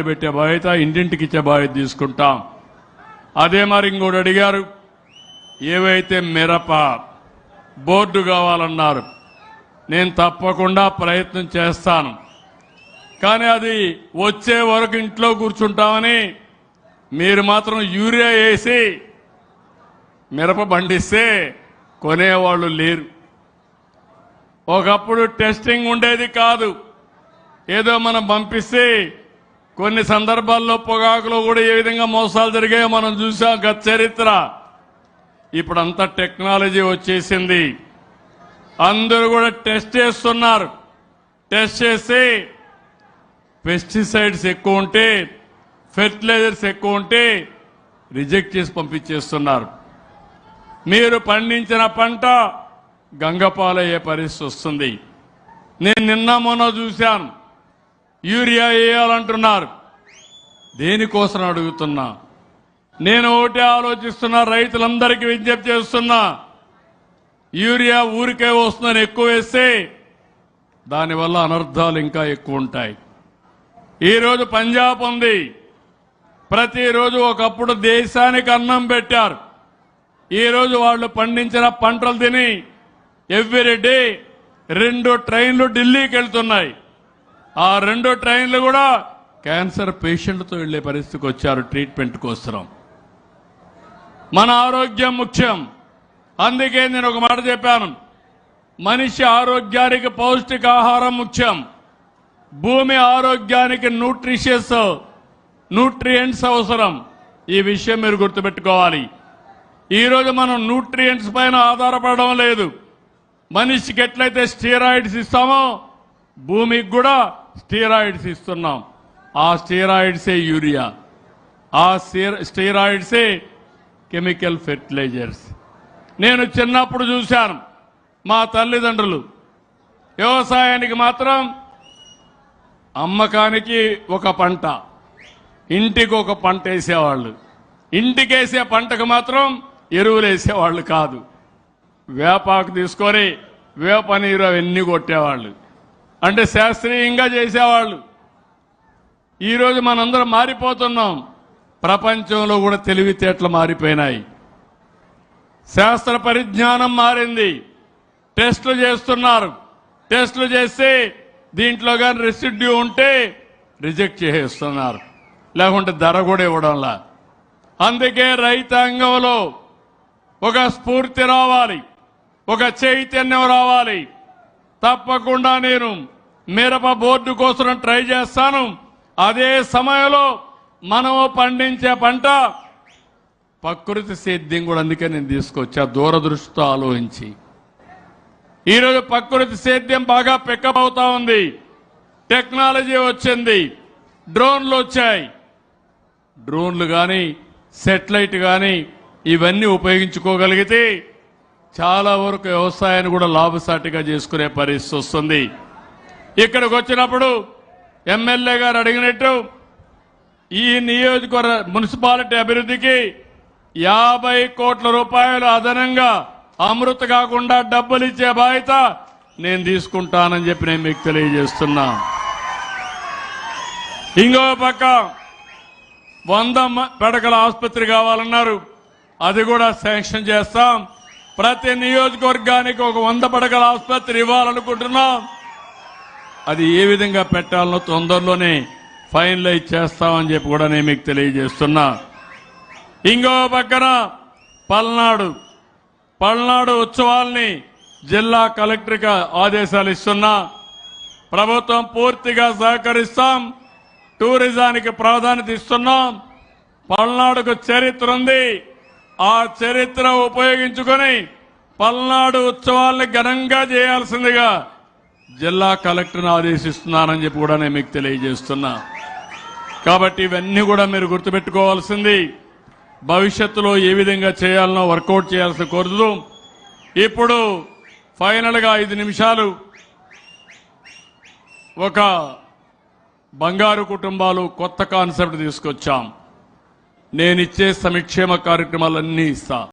పెట్టే బాధ్యత ఇంటింటికి ఇచ్చే బాధ్యత తీసుకుంటాం. అదే మరి ఇంకోటి అడిగారు, ఏవైతే మిరప బోర్డు కావాలన్నారు. నేను తప్పకుండా ప్రయత్నం చేస్తాను. కానీ అది వచ్చే వరకు ఇంట్లో కూర్చుంటామని మీరు మాత్రం యూరియా వేసి మిరప పండిస్తే కొనేవాళ్ళు లేరు. ఒకప్పుడు టెస్టింగ్ ఉండేది కాదు. ఏదో మనం పంపిస్తే కొన్ని సందర్భాల్లో పొగాకులో కూడా ఏ విధంగా మోసాలు జరిగాయో మనం చూసాం గత చరిత్ర. ఇప్పుడంతా టెక్నాలజీ వచ్చేసింది. అందరూ కూడా టెస్ట్ చేస్తున్నారు. టెస్ట్ చేసి పెస్టిసైడ్స్ ఎక్కువ ఉంటే, ఫెర్టిలైజర్స్ ఎక్కువ ఉంటే రిజెక్ట్ చేసి పంపించేస్తున్నారు. మీరు పండించిన పంట గంగపాలయ్యే పరిస్థితి వస్తుంది. నేను నిన్న మొన్న చూశాను, యూరియా వేయాలంటున్నారు. దేనికోసం అడుగుతున్నా? నేను ఒకటే ఆలోచిస్తున్నా, రైతులందరికీ విజ్ఞప్తి చేస్తున్నా, యూరియా ఊరికే వస్తుందని ఎక్కువ వేస్తే దానివల్ల అనర్థాలు ఇంకా ఎక్కువ ఉంటాయి. ఈరోజు పంజాబ్ ఉంది. ప్రతిరోజు ఒకప్పుడు దేశానికి అన్నం పెట్టారు. ఈరోజు వాళ్ళు పండించిన పంటలు తిని ఎవ్రీ డే 2 ట్రైన్లు ఢిల్లీకి వెళ్తున్నాయి. ఆ 2 ట్రైన్లు కూడా క్యాన్సర్ పేషెంట్లతో వెళ్లే పరిస్థితికి వచ్చారు ట్రీట్మెంట్ కోసం. మన ఆరోగ్యం ముఖ్యం. అందుకే నేను ఒక మాట చెప్పాను, మనిషి ఆరోగ్యానికి పౌష్టికాహారం ముఖ్యం. భూమి ఆరోగ్యానికి న్యూట్రియంట్స్ అవసరం. ఈ విషయం మీరు గుర్తుపెట్టుకోవాలి. ఈరోజు మనం న్యూట్రియంట్స్ పైన ఆధారపడడం లేదు. మనిషికి ఎట్లయితే స్టీరాయిడ్స్ ఇస్తామో భూమికి కూడా స్టీరాయిడ్స్ ఇస్తున్నాం. ఆ స్టీరాయిడ్సే యూరియా, ఆ స్టీరాయిడ్సే కెమికల్ ఫెర్టిలైజర్స్. నేను చిన్నప్పుడు చూశాను, మా తల్లిదండ్రులు వ్యవసాయానికి మాత్రం అమ్మకానికి ఒక పంట, ఇంటికి ఒక పంట వేసేవాళ్ళు. ఇంటికేసే పంటకు మాత్రం ఎరువులు వేసేవాళ్ళు కాదు. వేపాకు తీసుకొని వేప నీరు అవన్నీ కొట్టేవాళ్ళు. అంటే శాస్త్రీయంగా చేసేవాళ్ళు. ఈరోజు మనందరం మారిపోతున్నాం. ప్రపంచంలో కూడా తెలివితేటలు మారిపోయినాయి. శాస్త్ర పరిజ్ఞానం మారింది. టెస్టులు చేస్తున్నారు. టెస్టులు చేస్తే దీంట్లో కానీ రెసిడ్యూ ఉంటే రిజెక్ట్ చేసేస్తున్నారు, లేకుంటే ధర కూడా ఇవ్వడంలా. అందుకే రైతాంగంలో ఒక స్ఫూర్తి రావాలి, ఒక చైతన్యం రావాలి. తప్పకుండా నేను మిరప బోర్డు కోసం ట్రై చేస్తాను. అదే సమయంలో మనము పండించే పంట ప్రకృతి సేద్యం కూడా, అందుకే నేను తీసుకొచ్చా దూరదృష్టితో ఆలోచించి. ఈరోజు ప్రకృతి సేద్యం బాగా పికప్ అవుతా ఉంది. టెక్నాలజీ వచ్చింది, డ్రోన్లు వచ్చాయి. డ్రోన్లు కానీ సెటిలైట్ కానీ ఇవన్నీ ఉపయోగించుకోగలిగితే చాలా వరకు వ్యవసాయాన్ని కూడా లాభసాటిగా చేసుకునే పరిస్థితి వస్తుంది. ఇక్కడికి వచ్చినప్పుడు ఎమ్మెల్యే గారు అడిగినట్టు ఈ నియోజకవర్గ మున్సిపాలిటీ అభివృద్ధికి 50 కోట్ల రూపాయలు అదనంగా అమృత కాకుండా డబ్బులు ఇచ్చే బాధ్యత నేను తీసుకుంటానని చెప్పి నేను మీకు తెలియజేస్తున్నా. ఇంకో పక్క 100 పడకల ఆసుపత్రి కావాలన్నారు, అది కూడా శాంక్షన్ చేస్తాం. ప్రతి నియోజకవర్గానికి ఒక 100 పడకల ఆసుపత్రి ఇవ్వాలనుకుంటున్నాం. అది ఏ విధంగా పెట్టాలనో తొందరలోనే ఫైనలైజ్ చేస్తామని చెప్పి కూడా నేను మీకు తెలియజేస్తున్నా. ఇంకో పక్కన పల్నాడు ఉత్సవాల్ని జిల్లా కలెక్టర్కి ఆదేశాలు ఇస్తున్నా. ప్రభుత్వం పూర్తిగా సహకరిస్తాం. టూరిజానికి ప్రాధాన్యత ఇస్తున్నాం. పల్నాడుకు చరిత్ర ఉంది. ఆ చరిత్ర ఉపయోగించుకొని పల్నాడు ఉత్సవాల్ని ఘనంగా చేయాల్సిందిగా జిల్లా కలెక్టర్ని ఆదేశిస్తున్నానని చెప్పి కూడా నేను మీకు తెలియజేస్తున్నా. కాబట్టి ఇవన్నీ కూడా మీరు గుర్తుపెట్టుకోవాల్సింది. భవిష్యత్తులో ఏ విధంగా చేయాలనో వర్కౌట్ చేయాల్సి కోరుతూ ఇప్పుడు ఫైనల్గా 5 నిమిషాలు ఒక బంగారు కుటుంబాలు కొత్త కాన్సెప్ట్ తీసుకొచ్చాం. నేనిచ్చే సంక్షేమ కార్యక్రమాలన్నీ ఇస్తా.